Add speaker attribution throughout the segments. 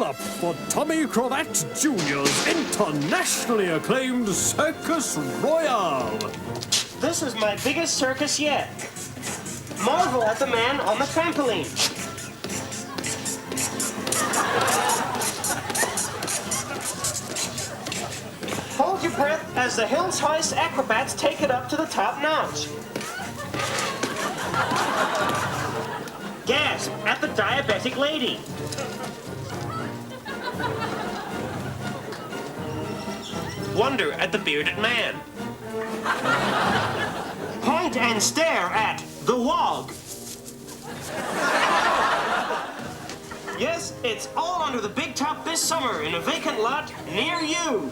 Speaker 1: up for Tommy Cravat Jr.'s internationally acclaimed Circus Royale.
Speaker 2: This is my biggest circus yet. Marvel at the man on the trampoline. Hold your breath as the Hills Hoist acrobats take it up to the top notch. Gasp at the diabetic lady. Wonder at the bearded man. Point and stare at the wog. Yes, it's all under the big top this summer in a vacant lot near you.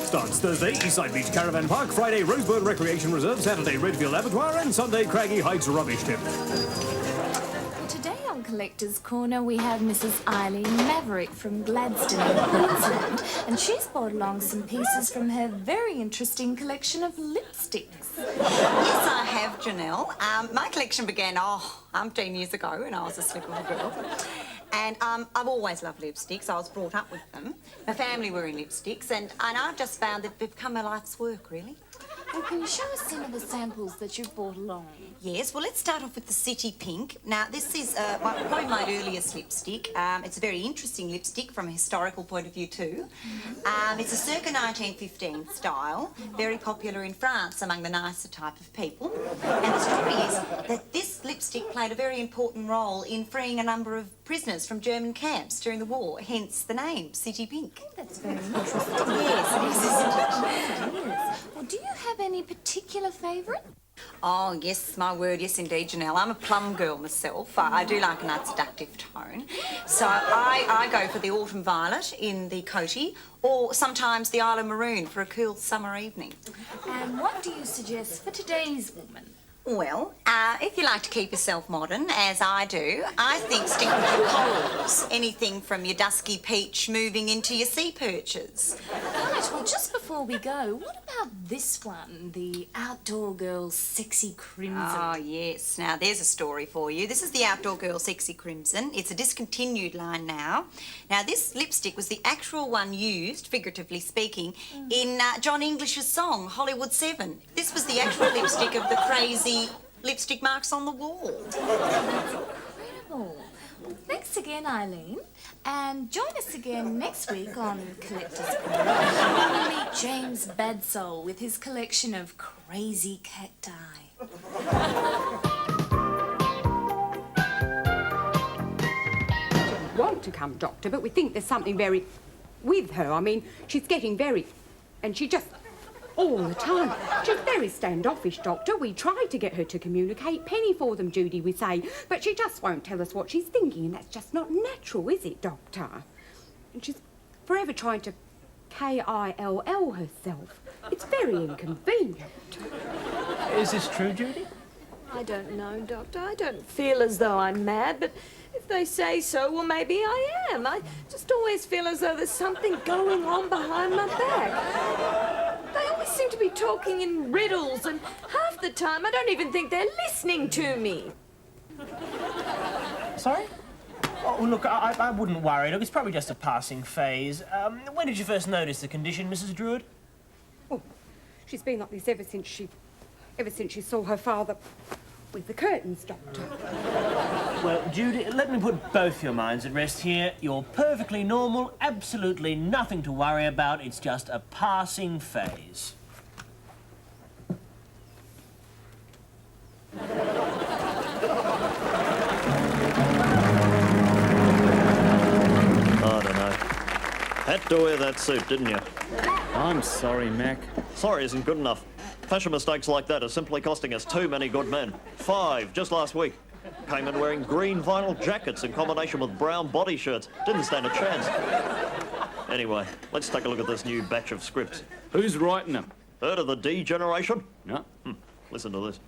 Speaker 1: Starts Thursday, Eastside Beach Caravan Park, Friday, Rosebud Recreation Reserve, Saturday, Redfield Abattoir, and Sunday, Craggy Heights Rubbish Tip.
Speaker 3: Today on Collector's Corner, we have Mrs. Eileen Maverick from Gladstone in Queensland, and she's brought along some pieces from her very interesting collection of lipsticks.
Speaker 4: Yes, I have, Janelle. My collection began, 10 years ago when I was a slip of a girl. And I've always loved lipsticks. I was brought up with them. My family were in lipsticks, and I've just found that they've become my life's work, really.
Speaker 3: Well, can you show us some of the samples that you've brought along?
Speaker 4: Yes, well, let's start off with the City Pink. Now, this is probably my earliest lipstick. It's a very interesting lipstick from a historical point of view, too. It's a circa 1915 style, very popular in France among the nicer type of people. And the story is that this lipstick played a very important role in freeing a number of prisoners from German camps during the war, hence the name, City Pink.
Speaker 3: Oh, that's very interesting.
Speaker 4: Yes, it is, isn't it?
Speaker 3: It is. Well, do you have any particular favourite?
Speaker 4: Oh, yes, my word, yes indeed, Janelle. I'm a plum girl myself. I do like a nice seductive tone. So I go for the autumn violet in the coatie, or sometimes the Isle of Maroon for a cool summer evening.
Speaker 3: And what do you suggest for today's woman?
Speaker 4: Well, if you like to keep yourself modern, as I do, I think stick with your corals. Anything from your dusky peach moving into your sea perches.
Speaker 3: Right, well, just before we go, what about this one, the Outdoor Girl Sexy Crimson?
Speaker 4: Oh, yes. Now, there's a story for you. This is the Outdoor Girl Sexy Crimson. It's a discontinued line now. Now, this lipstick was the actual one used, figuratively speaking, in John English's song, Hollywood 7. This was the actual lipstick of the crazy lipstick marks on the wall.
Speaker 3: That's incredible. Well, thanks again, Eileen. And join us again next week on Collector's Corner. We'll meet James Badsoul with his collection of crazy cacti.
Speaker 5: Want to come, Doctor, but we think there's something very with her. I mean, she's getting very... and she just... all the time. She's very standoffish, Doctor. We try to get her to communicate. Penny for them, Judy, we say. But she just won't tell us what she's thinking, and that's just not natural, is it, Doctor? And she's forever trying to K-I-L-L herself. It's very inconvenient.
Speaker 6: Is this true, Judy?
Speaker 7: I don't know, Doctor. I don't feel as though I'm mad, but if they say so, well, maybe I am. I just always feel as though there's something going on behind my back. They always seem to be talking in riddles, and half the time I don't even think they're listening to me.
Speaker 6: Sorry? Oh, look, I wouldn't worry. Look, it's probably just a passing phase. When did you first notice the condition, Mrs. Druid?
Speaker 5: Oh, she's been like this ever since she saw her father with the curtains, Doctor.
Speaker 6: Well, Judy, let me put both your minds at rest here. You're perfectly normal, absolutely nothing to worry about. It's just a passing phase.
Speaker 8: I don't know. Had to wear that suit, didn't you?
Speaker 9: I'm sorry, Mac.
Speaker 8: Sorry isn't good enough. Fashion mistakes like that are simply costing us too many good men. 5 just last week. Came in wearing green vinyl jackets in combination with brown body shirts. Didn't stand a chance. Anyway, let's take a look at this new batch of scripts.
Speaker 9: Who's writing them?
Speaker 8: Heard of the D generation?
Speaker 9: No.
Speaker 8: Listen to this.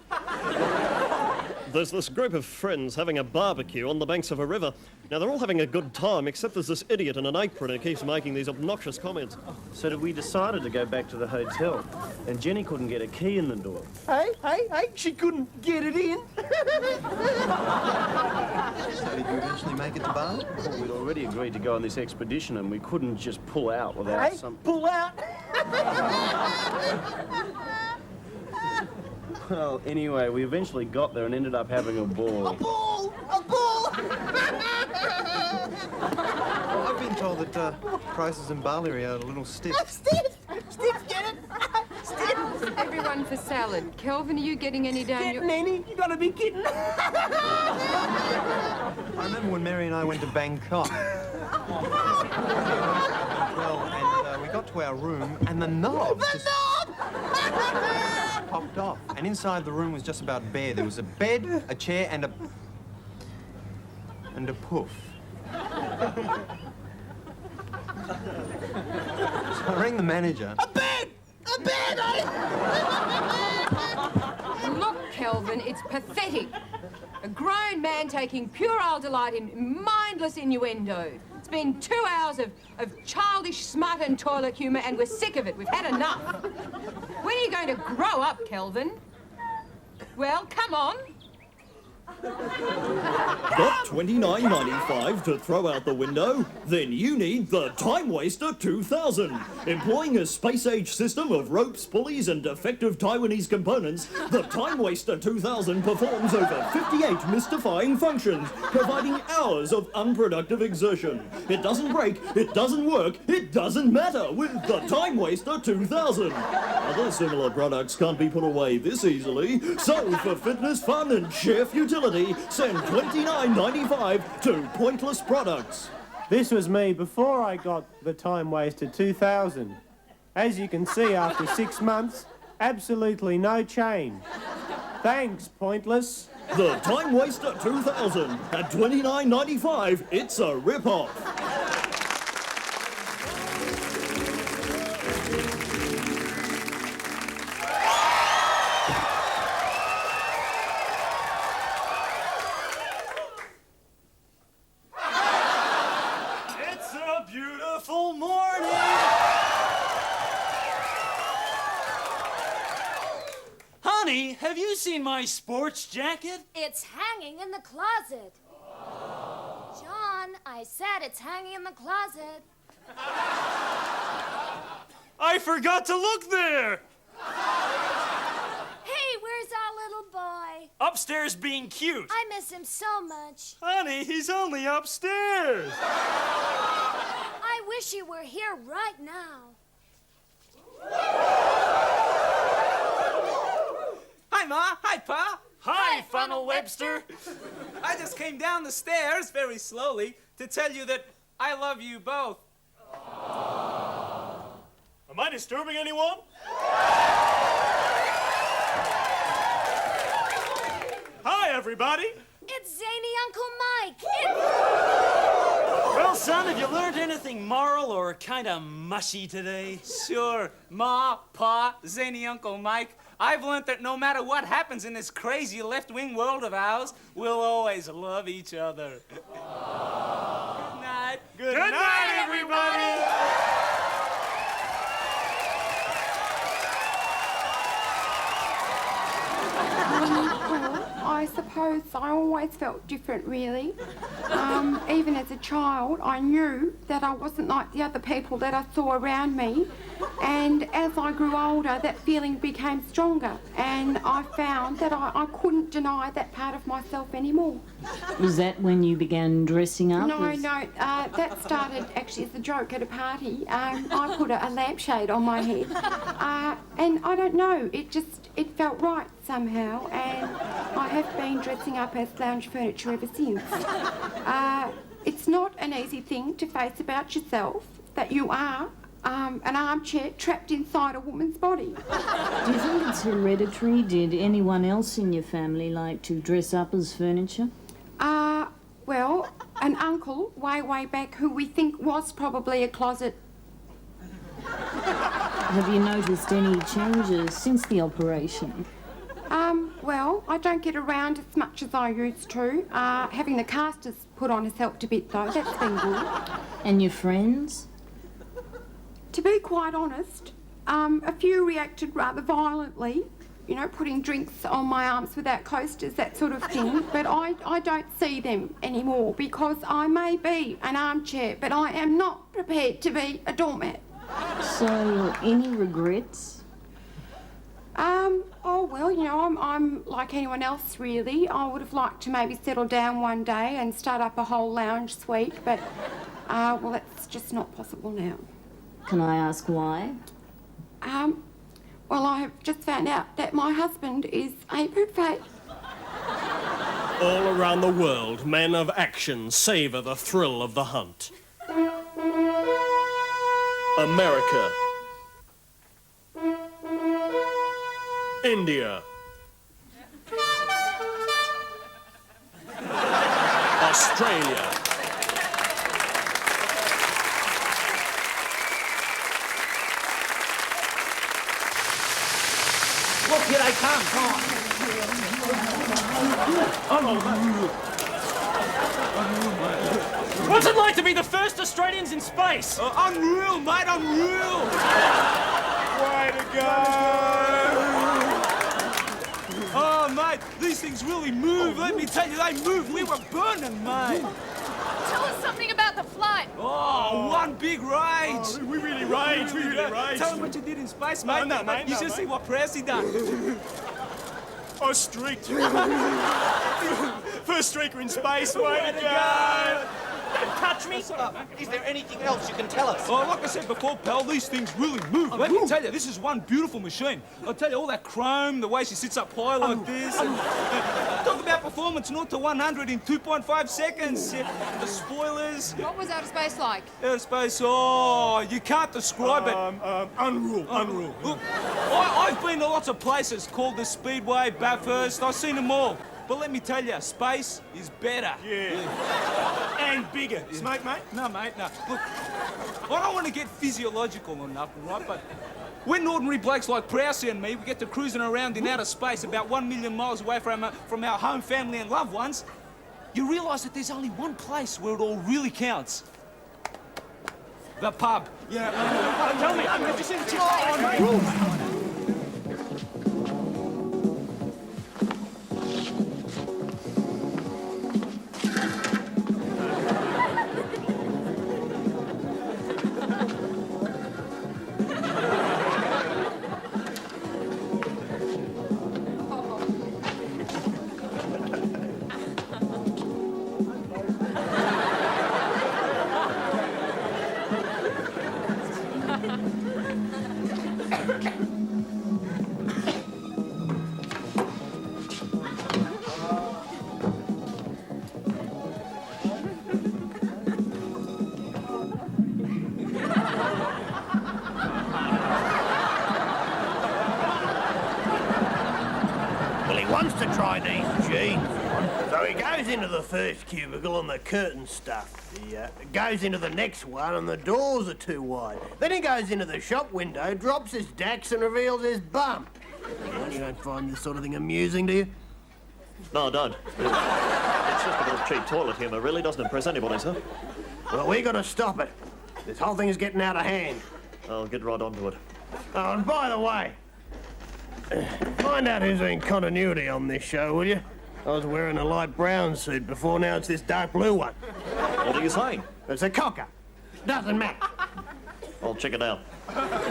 Speaker 8: there's this group of friends having a barbecue on the banks of a river. Now, they're all having a good time, except there's this idiot in an apron who keeps making these obnoxious comments.
Speaker 6: So we decided to go back to the hotel, and Jenny couldn't get a key in the door.
Speaker 10: Hey, she couldn't get it in.
Speaker 11: So did you eventually make it to Bali?
Speaker 6: Well, we'd already agreed to go on this expedition, and we couldn't just pull out without
Speaker 10: Pull out.
Speaker 6: Well, anyway, we eventually got there and ended up having a ball.
Speaker 10: A ball!
Speaker 11: I've been told that prices in Bali are a little stiff.
Speaker 10: Stiff, get it? Stiff.
Speaker 5: Everyone for salad. Kelvin, are you getting any down your...
Speaker 10: Getting any? You gotta be kidding.
Speaker 11: I remember when Mary and I went to Bangkok. Well, and we got to our room and the knob popped off. And inside the room was just about bare. There was a bed, a chair, and a poof. So I rang the manager.
Speaker 10: A bed, eh?
Speaker 5: Look, Kelvin, it's pathetic. A grown man taking puerile delight in mindless innuendo. It's been 2 hours of childish smut and toilet humour, and we're sick of it. We've had enough. When are you going to grow up, Kelvin? Well, come on.
Speaker 1: Got $29.95 to throw out the window? Then you need the Time Waster 2000. Employing a space-age system of ropes, pulleys and defective Taiwanese components, the Time Waster 2000 performs over 58 mystifying functions, providing hours of unproductive exertion. It doesn't break, it doesn't work, it doesn't matter with the Time Waster 2000. Other similar products can't be put away this easily, so for fitness, fun and sheer futility, send $29.95 to Pointless Products.
Speaker 12: This was me before I got the Time Waster 2000. As you can see, after 6 months, absolutely no change. Thanks, Pointless.
Speaker 1: The Time Waster 2000 at $29.95. It's a rip-off.
Speaker 13: Beautiful morning! Honey, have you seen my sports jacket?
Speaker 3: It's hanging in the closet. John, I said it's hanging in the closet.
Speaker 13: I forgot to look there!
Speaker 3: Hey, where's our little boy?
Speaker 13: Upstairs being cute.
Speaker 3: I miss him so much.
Speaker 13: Honey, he's only upstairs.
Speaker 3: I wish he were here right now.
Speaker 14: Hi, Ma. Hi, Pa.
Speaker 13: Hi, Funnel Webster.
Speaker 14: I just came down the stairs very slowly to tell you that I love you both.
Speaker 13: Am I disturbing anyone? Hi, everybody.
Speaker 3: It's zany Uncle Mike.
Speaker 13: Well, son, have you learned anything moral or kind of mushy today?
Speaker 14: Sure. Ma, Pa, zany Uncle Mike. I've learned that no matter what happens in this crazy left-wing world of ours, we'll always love each other. Good night.
Speaker 13: Good night, everybody.
Speaker 5: I suppose I always felt different, really. Even as a child, I knew that I wasn't like the other people that I saw around me. And as I grew older, that feeling became stronger. And I found that I couldn't deny that part of myself anymore.
Speaker 15: Was that when you began dressing up?
Speaker 5: No, that started actually as a joke at a party. I put a lampshade on my head. And I don't know, it felt right somehow. And I have been dressing up as lounge furniture ever since. It's not an easy thing to face about yourself, that you are an armchair trapped inside a woman's body.
Speaker 15: Do you think it's hereditary? Did anyone else in your family like to dress up as furniture?
Speaker 5: Well, an uncle way back who we think was probably a closet.
Speaker 15: Have you noticed any changes since the operation?
Speaker 5: well, I don't get around as much as I used to. Having the casters put on has helped a bit, though. That's been good.
Speaker 15: And your friends?
Speaker 5: To be quite honest, a few reacted rather violently. You know, putting drinks on my arms without coasters, that sort of thing. But I don't see them anymore because I may be an armchair, but I am not prepared to be a doormat.
Speaker 15: So, any regrets?
Speaker 5: Oh, well, you know, I'm like anyone else, really. I would have liked to maybe settle down one day and start up a whole lounge suite, but, well, that's just not possible now.
Speaker 15: Can I ask why?
Speaker 5: Well, I have just found out that my husband is a poopfake.
Speaker 16: All around the world, men of action savour the thrill of the hunt. America. India. Australia.
Speaker 14: Look, here they come.
Speaker 16: What's it like to be the first Australians in space?
Speaker 14: Unreal, mate, unreal.
Speaker 16: Way to go!
Speaker 14: Oh, mate, these things really move. Let me tell you, they move. We were burning, mate.
Speaker 17: Tell us something about the flight.
Speaker 14: Oh, one big rage.
Speaker 16: We really rage, we really rage.
Speaker 14: Tell them what you did in space, mate.
Speaker 16: No, mate,
Speaker 14: You
Speaker 16: no,
Speaker 14: should
Speaker 16: mate.
Speaker 14: see what Prowsey done.
Speaker 16: I streaked. First streaker in space, way to go!
Speaker 10: Touch me? Is there anything else you can tell us?
Speaker 14: Oh, like I said before, pal, these things really move. Let me tell you, this is one beautiful machine. I'll tell you, all that chrome, the way she sits up high like this. And, talk about performance, 0 to 100 in 2.5 seconds. The spoilers.
Speaker 17: What was outer space like?
Speaker 14: Outer space, oh, you can't describe it.
Speaker 16: Unreal.
Speaker 14: Look, I've been to lots of places called the Speedway, Bathurst. I've seen them all. But let me tell you, space is better.
Speaker 16: Yeah. And bigger. Smoke, mate?
Speaker 14: No, mate, no. Look, I don't want to get physiological or nothing, right? But when ordinary blokes like Prowsey and me, we get to cruising around in outer space about 1 million miles away from our home, family and loved ones, you realise that there's only one place where it all really counts. The pub.
Speaker 16: Yeah. Tell me, have you seen the chick?
Speaker 18: Well, he wants to try these jeans on, so he goes into the first cubicle and the curtain's stuffed. He goes into the next one and the doors are too wide. Then he goes into the shop window, drops his dax and reveals his bum. You don't find this sort of thing amusing, do you?
Speaker 8: No, I don't. It's just a bit of cheap toilet humour. Really doesn't impress anybody, sir.
Speaker 18: Well, we got to stop it. This whole thing is getting out of hand.
Speaker 8: I'll get right onto it.
Speaker 18: Oh, and by the way, find out who's in continuity on this show, will you? I was wearing a light brown suit before, now it's this dark blue one.
Speaker 8: What are you saying?
Speaker 18: It's a cocker. Doesn't matter.
Speaker 8: I'll check it out.